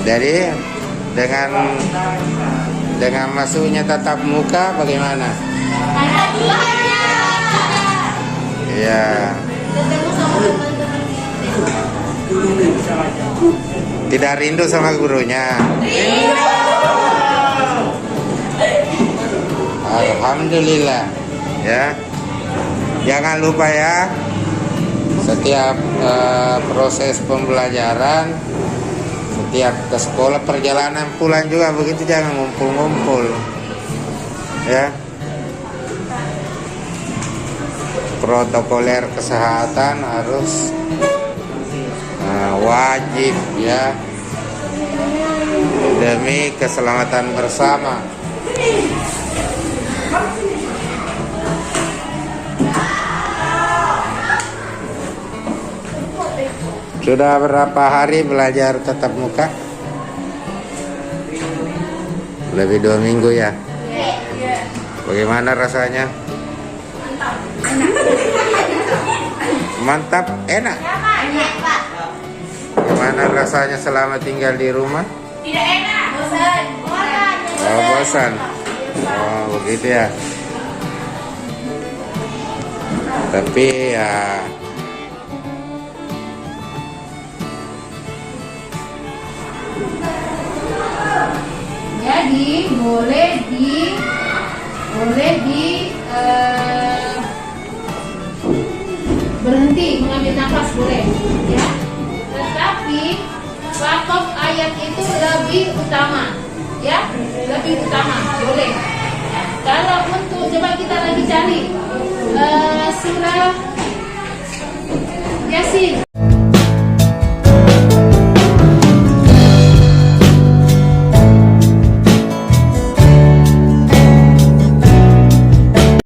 Jadi dengan masuknya tatap muka bagaimana? Ya. Tidak rindu sama gurunya. Alhamdulillah. Ya. Jangan lupa ya, setiap proses pembelajaran, setiap ke sekolah, perjalanan pulang juga begitu, jangan ngumpul-ngumpul. Ya. Protokoler kesehatan harus wajib ya, demi keselamatan bersama. Sudah berapa hari belajar tatap muka? Lebih 2 minggu ya. Bagaimana rasanya? Mantap, enak. Gimana rasanya selama tinggal di rumah? Tidak enak, bosan. Oh, bosan. Oh, begitu ya. Tapi ya, jadi boleh berhenti mengambil nafas, boleh ya, tetapi wakaf ayat itu lebih utama ya, lebih utama, boleh. Kalau untuk, coba kita lagi cari surah Yasin.